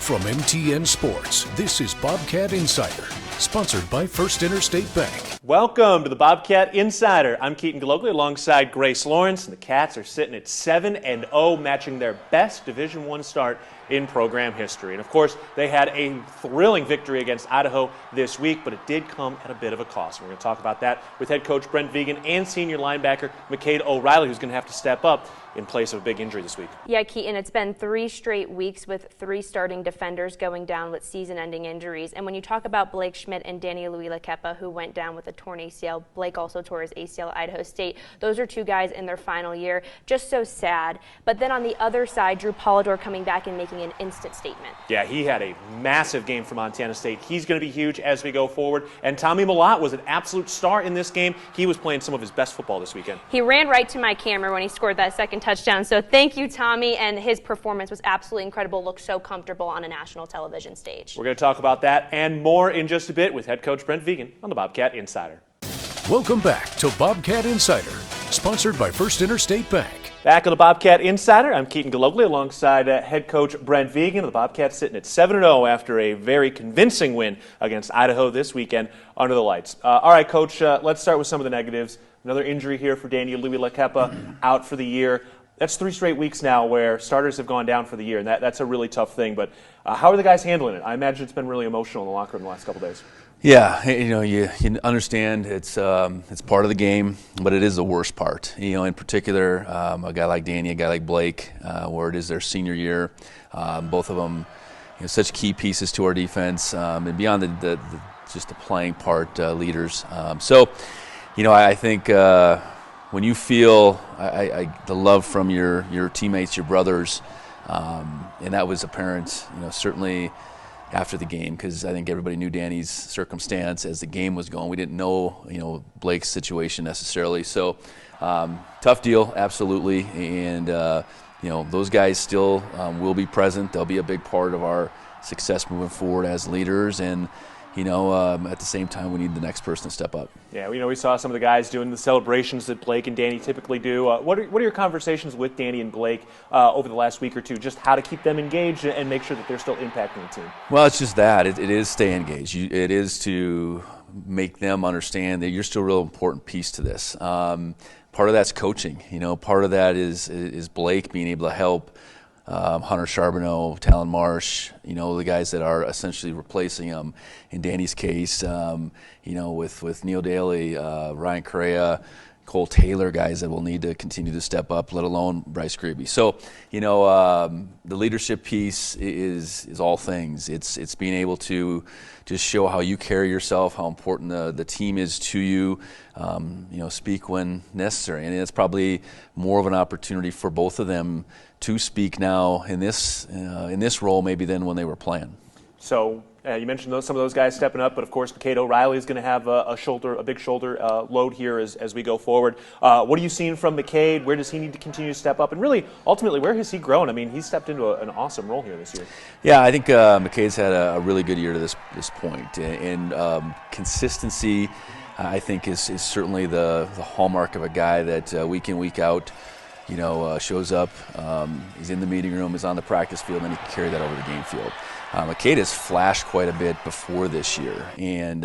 From MTN Sports, this is Bobcat Insider, sponsored by First Interstate Bank. Welcome to the Bobcat Insider. I'm Keaton Galogly alongside Grace Lawrence, and the Cats are sitting at 7-0, matching their best Division I start in program history. And of course, they had a thrilling victory against Idaho this week, but it did come at a bit of a cost. We're going to talk about that with head coach Brent Vigen and senior linebacker McCade O'Reilly, who's going to have to step up in place of a big injury this week. Yeah, Keaton, it's been 3 straight weeks with 3 starting defenders going down with season-ending injuries. And when you talk about Blake Schmidt and Danny Luila-Kepa, who went down with a torn ACL, Blake also tore his ACL at Idaho State. Those are 2 guys in their final year. Just so sad. But then on the other side, Drew Polidor coming back and making an instant statement. Yeah, he had a massive game for Montana State. He's going to be huge as we go forward. And Tommy Mellott was an absolute star in this game. He was playing some of his best football this weekend. He ran right to my camera when he scored that second touchdown. So thank you, Tommy, and his performance was absolutely incredible. Looked so comfortable on a national television stage. We're going to talk about that and more in just a bit with head coach Brent Vigen on the Bobcat Insider. Welcome back to Bobcat Insider, sponsored by First Interstate Bank. Back on the Bobcat Insider, I'm Keaton Galogly alongside head coach Brent Vigen. The Bobcats sitting at 7-0 after a very convincing win against Idaho this weekend under the lights. All right, Coach, let's start with some of the negatives. Another injury here for Danny Luila-Kepa, out for the year. That's 3 straight weeks now where starters have gone down for the year, and that's a really tough thing. But how are the guys handling it? I imagine it's been really emotional in the locker room the last couple days. Yeah, you understand it's part of the game, but it is the worst part. In particular, a guy like Danny, a guy like Blake, where it is their senior year. Both of them, such key pieces to our defense, and beyond the just the playing part, leaders. I think when you feel the love from your teammates, your brothers, and that was apparent, certainly after the game, because I think everybody knew Danny's circumstance as the game was going. We didn't know, Blake's situation necessarily. So tough deal, absolutely. And, those guys still will be present. They'll be a big part of our success moving forward as leaders. And, at the same time, we need the next person to step up. Yeah, we saw some of the guys doing the celebrations that Blake and Danny typically do. What are your conversations with Danny and Blake over the last week or two, just how to keep them engaged and make sure that they're still impacting the team? Well, it's just that. It is stay engaged. It is to make them understand that you're still a real important piece to this. Part of that's coaching. Part of that is Blake being able to help Hunter Charbonneau, Talon Marsh, the guys that are essentially replacing him. In Danny's case, with Neil Daly, Ryan Correa, Cole Taylor, guys that will need to continue to step up, let alone Bryce Grebe. So, the leadership piece is all things. It's being able to just show how you carry yourself, how important the team is to you, speak when necessary. And it's probably more of an opportunity for both of them to speak now in this role maybe than when they were playing. So you mentioned some of those guys stepping up, but of course McCade O'Reilly is going to have a big shoulder load here as we go forward. What are you seeing from McCade? Where does he need to continue to step up? And really, ultimately, where has he grown? I mean, he's stepped into an awesome role here this year. Yeah, I think McCade's had a really good year to this point. And consistency, I think, is certainly the hallmark of a guy that week in, week out, shows up, he's in the meeting room, is on the practice field, and then he can carry that over the game field. McCade has flashed quite a bit before this year, and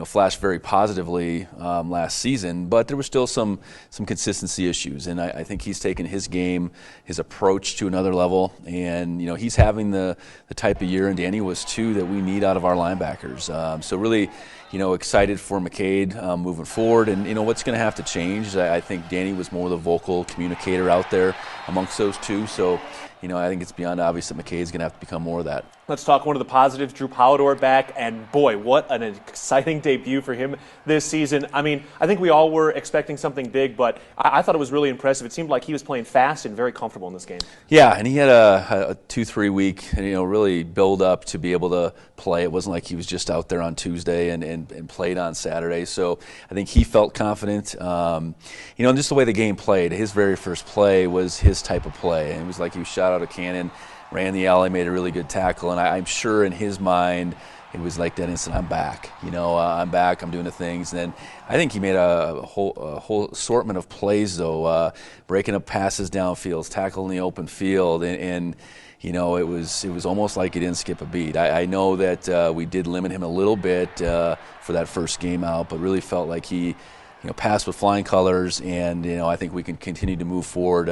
flashed very positively last season, but there were still some consistency issues, and I think he's taken his game, his approach to another level, and he's having the type of year, and Danny was too, that we need out of our linebackers. So really, excited for McCade moving forward, and what's going to have to change. I think Danny was more the vocal communicator out there amongst those two, so I think it's beyond obvious that McCade's going to have to become more of that. Let's talk one of the positives, Drew Polidor back, and boy, what an exciting debut for him this season. I mean, I think we all were expecting something big, but I thought it was really impressive. It seemed like he was playing fast and very comfortable in this game. Yeah, and he had a 2-3 week, really build up to be able to play. It wasn't like he was just out there on Tuesday and played on Saturday. So I think he felt confident. And just the way the game played, his very first play was his type of play. And it was like he was shot out of cannon, ran the alley, made a really good tackle, and I'm sure in his mind it was like that instant, I'm back. I'm back, I'm doing the things. And then I think he made a whole assortment of plays, though, breaking up passes downfield, tackling the open field, and it was almost like he didn't skip a beat. I know that we did limit him a little bit for that first game out, but really felt like he passed with flying colors, and I think we can continue to move forward,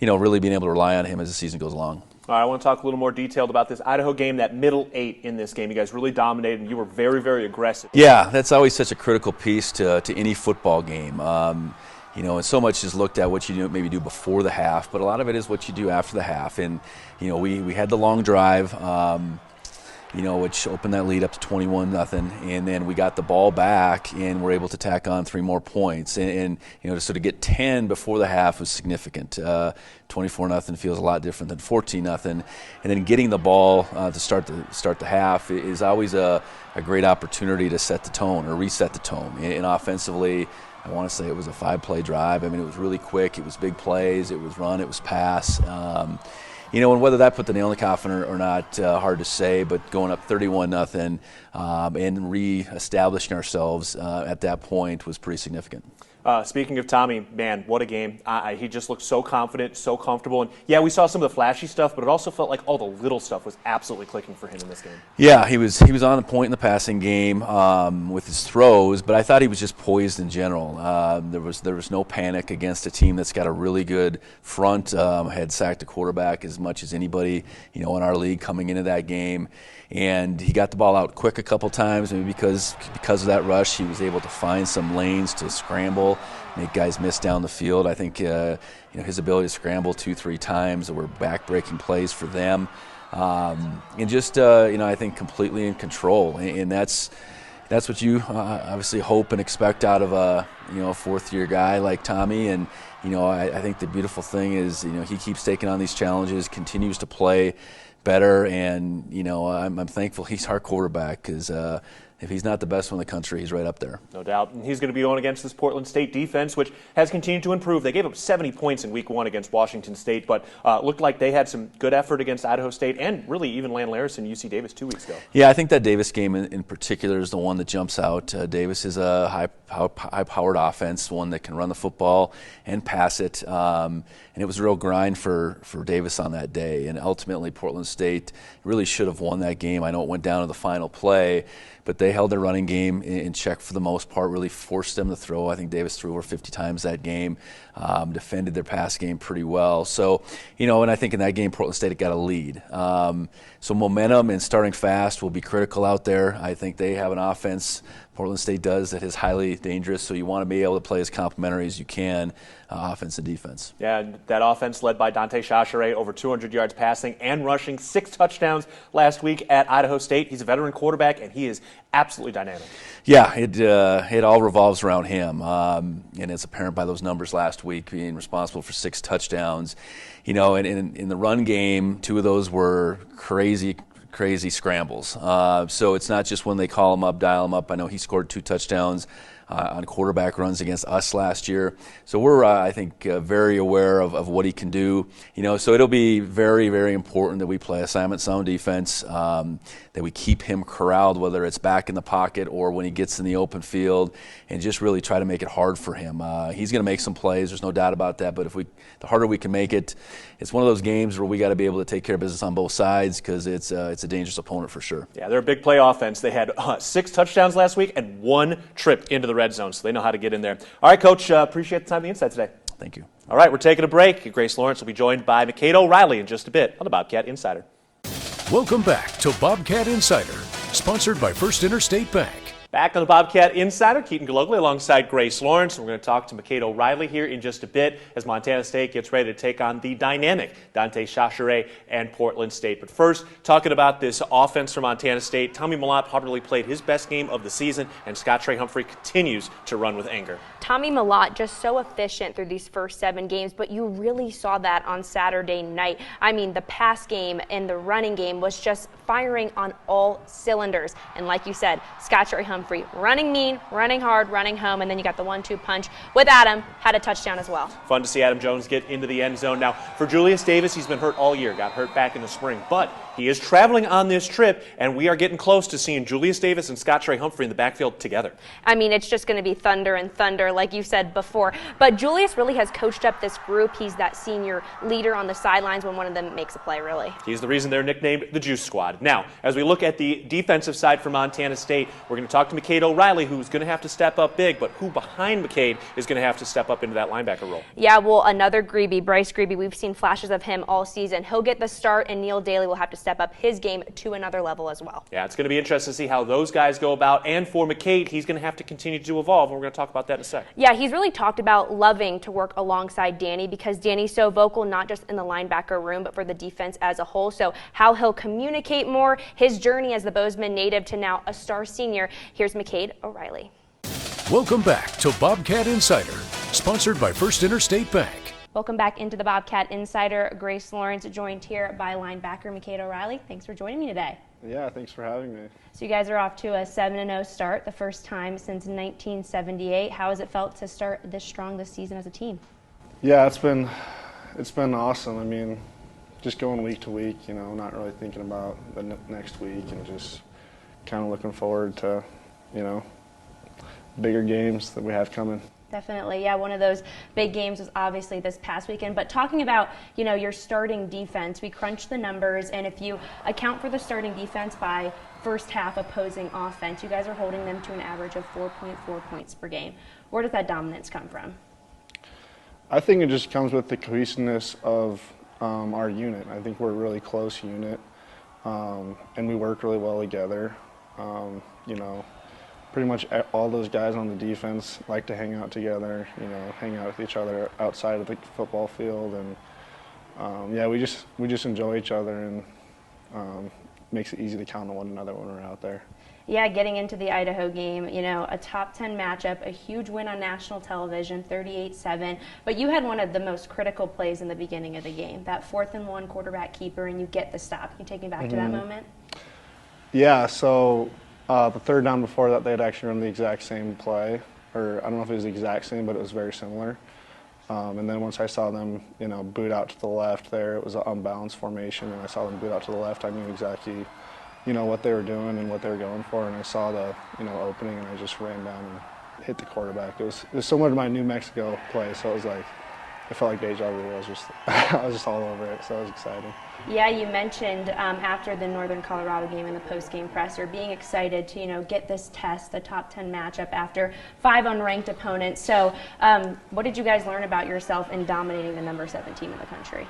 really being able to rely on him as the season goes along. All right, I want to talk a little more detailed about this Idaho game, that middle 8 in this game. You guys really dominated, and you were very, very aggressive. Yeah, that's always such a critical piece to any football game. And so much is looked at what you maybe do before the half, but a lot of it is what you do after the half. And, we had the long drive, which opened that lead up to 21-0, and then we got the ball back and were able to tack on 3 more points. And to sort of get 10 before the half was significant. 24-0 feels a lot different than 14-0, and then getting the ball to start the half is always a great opportunity to set the tone or reset the tone. And offensively, I want to say it was a 5-play drive. I mean, it was really quick. It was big plays. It was run. It was pass. And whether that put the nail in the coffin or not, hard to say, but going up 31-0 and re-establishing ourselves at that point was pretty significant. Speaking of Tommy, man, what a game. He just looked so confident, so comfortable. And, yeah, we saw some of the flashy stuff, but it also felt like all the little stuff was absolutely clicking for him in this game. Yeah, he was on the point in the passing game with his throws, but I thought he was just poised in general. There was no panic against a team that's got a really good front, had sacked the quarterback as much as anybody, in our league coming into that game. And he got the ball out quick a couple times, maybe because of that rush, he was able to find some lanes to scramble, make guys miss down the field. I think his ability to scramble 2-3 times were back-breaking plays for them, and just I think completely in control. And that's what you obviously hope and expect out of a fourth-year guy like Tommy. And I think the beautiful thing is he keeps taking on these challenges, continues to play better, and I'm thankful he's our quarterback, because if he's not the best one in the country, he's right up there. No doubt. And he's going to be going against this Portland State defense, which has continued to improve. They gave up 70 points in Week 1 against Washington State, but looked like they had some good effort against Idaho State and really even Landlaris and UC Davis 2 weeks ago. Yeah, I think that Davis game in particular is the one that jumps out. Davis is a high-powered offense, one that can run the football and pass it, and it was a real grind for Davis on that day. And ultimately, Portland State really should have won that game. I know it went down to the final play, but they held their running game in check for the most part, really forced them to throw. I think Davis threw over 50 times that game, defended their pass game pretty well. So, and I think in that game, Portland State got a lead. So momentum and starting fast will be critical out there. I think they have an offense, Portland State does, that is highly dangerous, so you want to be able to play as complementary as you can, offense and defense. Yeah, that offense led by Dante Chachere, over 200 yards passing and rushing, 6 touchdowns last week at Idaho State. He's a veteran quarterback, and he is absolutely dynamic. Yeah, it all revolves around him, and it's apparent by those numbers last week, being responsible for 6 touchdowns. And in the run game, 2 of those were crazy scrambles. So it's not just when they call him up, dial him up. I know he scored 2 touchdowns on quarterback runs against us last year. So we're, I think, very aware of what he can do. So it'll be very, very important that we play assignment sound defense, that we keep him corralled, whether it's back in the pocket or when he gets in the open field, and just really try to make it hard for him. He's going to make some plays, there's no doubt about that, but the harder we can make it, it's one of those games where we got to be able to take care of business on both sides, because it's a dangerous opponent for sure. Yeah, they're a big play offense. They had 6 touchdowns last week and 1 trip into the red zone, so they know how to get in there. All right, Coach, appreciate the time and the insight today. Thank you. All right, we're taking a break. Grace Lawrence will be joined by McCade O'Reilly in just a bit on the Bobcat Insider. Welcome back to Bobcat Insider, sponsored by First Interstate Bank. Back on the Bobcat Insider, Keaton Galogly alongside Grace Lawrence. We're going to talk to McCade O'Reilly here in just a bit as Montana State gets ready to take on the dynamic Dante Chachere and Portland State. But first, talking about this offense for Montana State, Tommy Mellott probably played his best game of the season, and Scott Trey Humphrey continues to run with anger. Tommy Mellott just so efficient through these first 7 games, but you really saw that on Saturday night. I mean, the pass game and the running game was just firing on all cylinders. And like you said, Scott Trey Humphrey Humphrey. Running mean, running hard, running home, and then you got the 1-2 punch with Adam, had a touchdown as well. Fun to see Adam Jones get into the end zone. Now, for Julius Davis, he's been hurt all year, got hurt back in the spring, but he is traveling on this trip, and we are getting close to seeing Julius Davis and Scott Trey Humphrey in the backfield together. I mean, it's just going to be thunder and thunder, like you said before. But Julius really has coached up this group. He's that senior leader on the sidelines when one of them makes a play, really. He's the reason they're nicknamed the Juice Squad. Now, as we look at the defensive side for Montana State, we're going to talk to McCade O'Reilly, who's going to have to step up big, but who behind McCade is going to have to step up into that linebacker role? Yeah, well, another Grebe, Bryce Grebe, we've seen flashes of him all season. He'll get the start, and Neil Daly will have to step up his game to another level as well. Yeah, it's going to be interesting to see how those guys go about, and for McCade, he's going to have to continue to evolve, and we're going to talk about that in a sec. Yeah, he's really talked about loving to work alongside Danny because Danny's so vocal, not just in the linebacker room, but for the defense as a whole. So how he'll communicate more, his journey as the Bozeman native to now a star senior. Here's McCade O'Reilly. Welcome back to Bobcat Insider, sponsored by First Interstate Bank. Welcome back into the Bobcat Insider. Grace Lawrence joined here by linebacker McCade O'Reilly. Thanks for joining me today. Yeah, thanks for having me. So you guys are off to a 7-0 start, the first time since 1978. How has it felt to start this strong this season as a team? Yeah, it's been awesome. I mean, just going week to week, you know, not really thinking about the next week and just kind of looking forward to, you know, bigger games that we have coming. Definitely, yeah. One of those big games was obviously this past weekend. But talking about, you know, your starting defense, we crunched the numbers, and if you account for the starting defense by first half opposing offense, you guys are holding them to an average of 4.4 points per game. Where does that dominance come from? I think it just comes with the cohesiveness of our unit. I think we're a really close unit, and we work really well together. You know, pretty much all those guys on the defense like to hang out together, you know, hang out with each other outside of the football field, and yeah, we just enjoy each other, and makes it easy to count on one another when we're out there. Yeah, getting into the Idaho game, you know, a top 10 matchup, a huge win on national television, 38-7, but you had one of the most critical plays in the beginning of the game, that 4th and 1 quarterback keeper, and you get the stop. Can you take me back to that moment? Yeah, so the third down before that, they had actually run the exact same play, or I don't know if it was the exact same, but it was very similar. And then once I saw them, you know, boot out to the left there, it was an unbalanced formation, and I saw them boot out to the left. I knew exactly, you know, what they were doing and what they were going for, and I saw the, you know, opening, and I just ran down and hit the quarterback. It was similar to my New Mexico play, so it was like, it felt like deja vu. I was just all over it, so it was exciting. Yeah, you mentioned after the Northern Colorado game and the post-game presser being excited to, you know, get this test, the top 10 matchup after 5 unranked opponents. So what did you guys learn about yourself in dominating the number 7 team in the country?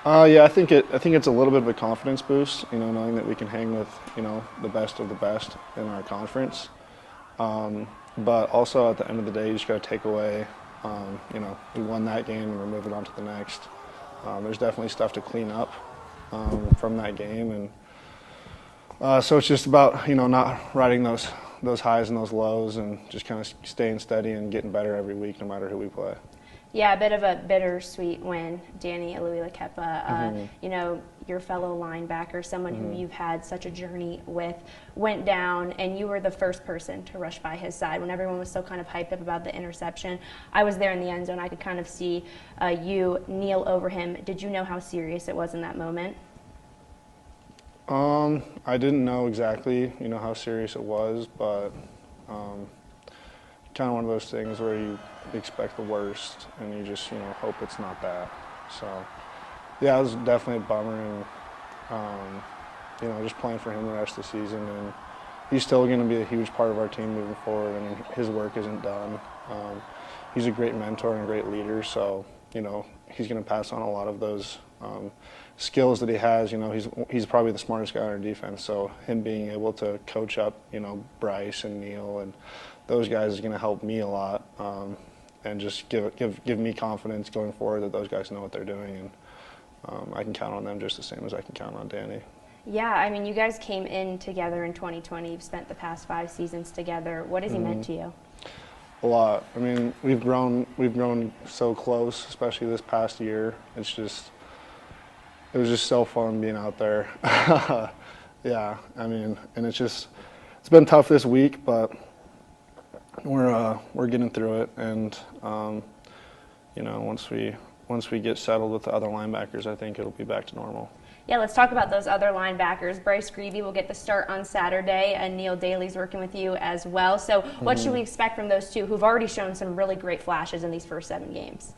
Yeah, I think it's a little bit of a confidence boost, you know, knowing that we can hang with, you know, the best of the best in our conference. But also at the end of the day, you just got to take away, you know, we won that game and we're moving on to the next. There's definitely stuff to clean up from that game, and so it's just about, you know, not riding those highs and those lows, and just kind of staying steady and getting better every week, no matter who we play. Yeah, a bit of a bittersweet win. Danny Aluila-Kepa, you know, your fellow linebacker, someone who you've had such a journey with, went down, and you were the first person to rush by his side when everyone was so kind of hyped up about the interception. I was there in the end zone. I could kind of see you kneel over him. Did you know how serious it was in that moment? I didn't know exactly, you know, how serious it was, but kind of one of those things where you expect the worst and you just, you know, hope it's not that. So yeah, it was definitely a bummer, and you know, just playing for him the rest of the season, and he's still going to be a huge part of our team moving forward. I mean, his work isn't done. He's a great mentor and a great leader, so you know, he's going to pass on a lot of those skills that he has. You know, he's probably the smartest guy on our defense, so him being able to coach up, you know, Bryce and Neil and those guys is going to help me a lot, and just give me confidence going forward that those guys know what they're doing, and I can count on them just the same as I can count on Danny. Yeah, I mean, you guys came in together in 2020. You've spent the past 5 seasons together. What has he meant to you? A lot. I mean, we've grown so close, especially this past year. It was just so fun being out there. Yeah, I mean, and it's just it's been tough this week, but we're getting through it. And you know, once we get settled with the other linebackers, I think it'll be back to normal. Yeah, let's talk about those other linebackers. Bryce Greavy will get the start on Saturday, and Neil Daly's working with you as well. So what should we expect from those two who've already shown some really great flashes in these first 7 games?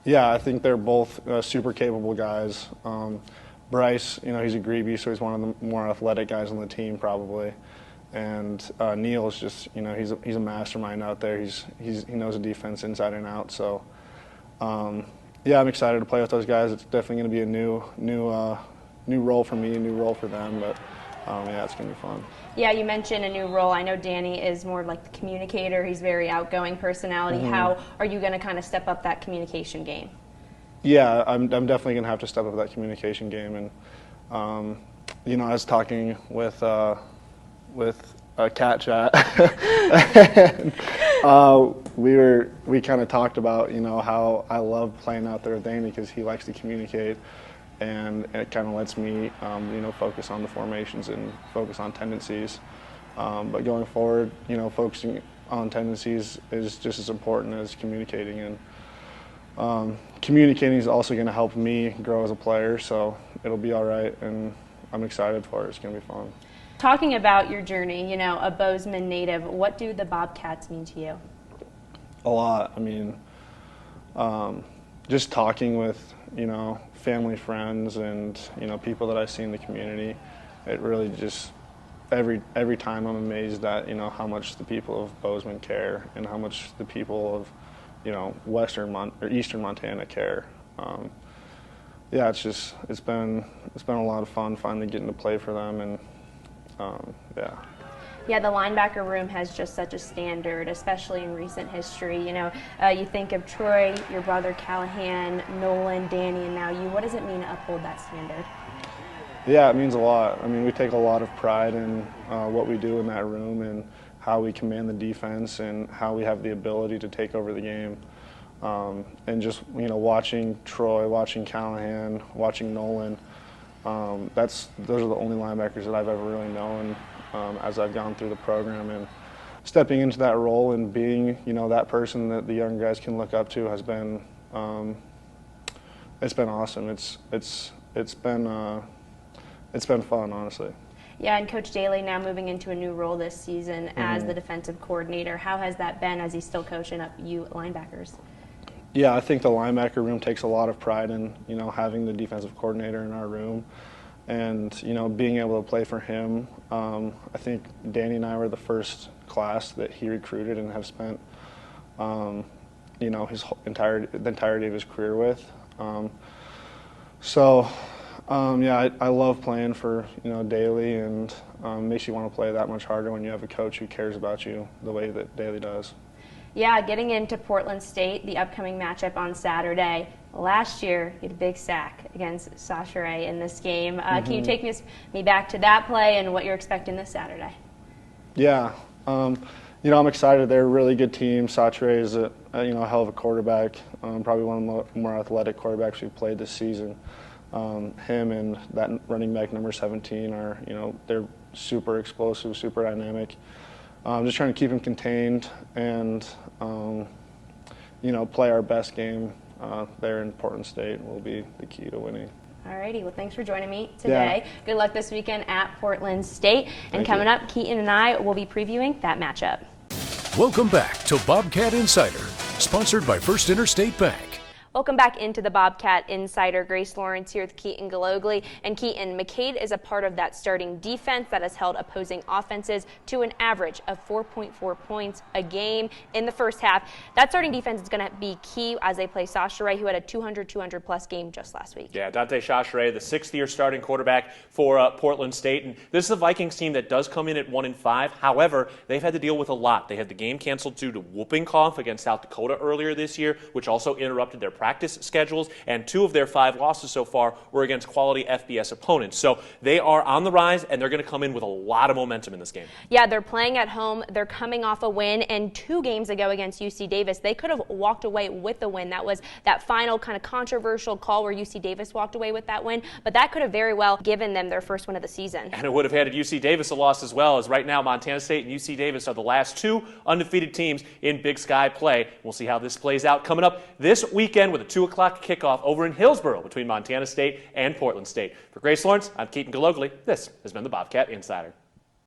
Yeah, I think they're both super capable guys. Bryce, you know, he's a Greavy, so he's one of the more athletic guys on the team probably. And Neil is just, you know, he's a mastermind out there. He knows the defense inside and out. So yeah, I'm excited to play with those guys. It's definitely going to be a new role for me, a new role for them, but yeah, it's going to be fun. Yeah, you mentioned a new role. I know Danny is more like the communicator. He's very outgoing personality. How are you going to kind of step up that communication game? Yeah, I'm definitely going to have to step up that communication game. And, you know, I was talking with Cat Chat. And, we kind of talked about, you know, how I love playing out there with Danny because he likes to communicate. And it kind of lets me, you know, focus on the formations and focus on tendencies. But going forward, you know, focusing on tendencies is just as important as communicating. And communicating is also going to help me grow as a player, so it'll be all right. And I'm excited for it. It's going to be fun. Talking about your journey, you know, a Bozeman native, what do the Bobcats mean to you? A lot. I mean, just talking with, you know, family, friends, and, you know, people that I see in the community, it really just, every time I'm amazed at, you know, how much the people of Bozeman care and how much the people of, you know, eastern Montana care. Yeah, it's been a lot of fun finally getting to play for them, and yeah. Yeah, the linebacker room has just such a standard, especially in recent history. You know, you think of Troy, your brother Callahan, Nolan, Danny, and now you. What does it mean to uphold that standard? Yeah, it means a lot. I mean, we take a lot of pride in what we do in that room and how we command the defense and how we have the ability to take over the game. And just, you know, watching Troy, watching Callahan, watching Nolan, those are the only linebackers that I've ever really known as I've gone through the program. And stepping into that role and being, you know, that person that the young guys can look up to has been, it's been awesome. It's been fun, honestly. Yeah, and Coach Daly now moving into a new role this season as the defensive coordinator. How has that been as he's still coaching up you linebackers? Yeah, I think the linebacker room takes a lot of pride in, you know, having the defensive coordinator in our room and, you know, being able to play for him. I think Danny and I were the first class that he recruited and have spent, you know, the entirety of his career with. Yeah, I love playing for, you know, Daly, and makes you want to play that much harder when you have a coach who cares about you the way that Daly does. Yeah, getting into Portland State, the upcoming matchup on Saturday. Last year, you had a big sack against Sachare in this game. Can you take me back to that play and what you're expecting this Saturday? Yeah, you know, I'm excited. They're a really good team. Sachare is a hell of a quarterback, probably one of the more athletic quarterbacks we've played this season. Him and that running back number 17 are, you know, they're super explosive, super dynamic. Just trying to keep him contained and, you know, play our best game there in Portland State will be the key to winning. Alrighty, well, thanks for joining me today. Yeah. Good luck this weekend at Portland State. And Thank coming you. up, Keaton and I will be previewing that matchup. Welcome back to Bobcat Insider, sponsored by First Interstate Bank. Welcome back into the Bobcat Insider. Grace Lawrence here with Keaton Galogly. And Keaton, McCade is a part of that starting defense that has held opposing offenses to an average of 4.4 points a game in the first half. That starting defense is going to be key as they play Sachare, who had a 200-plus game just last week. Yeah, Dante Sachare, the sixth-year starting quarterback for Portland State. And this is a Vikings team that does come in at 1-5. However, they've had to deal with a lot. They had the game canceled due to whooping cough against South Dakota earlier this year, which also interrupted their practice practice schedules, and 2 of their 5 losses so far were against quality FBS opponents. So they are on the rise, and they're going to come in with a lot of momentum in this game. Yeah, they're playing at home. They're coming off a win, and 2 games ago against UC Davis, they could have walked away with the win. That was that final kind of controversial call where UC Davis walked away with that win, but that could have very well given them their first win of the season. And it would have handed UC Davis a loss as well, as right now Montana State and UC Davis are the last 2 undefeated teams in Big Sky play. We'll see how this plays out coming up this weekend with a 2 o'clock kickoff over in Hillsboro between Montana State and Portland State. For Grace Lawrence, I'm Keaton Galogly. This has been the Bobcat Insider.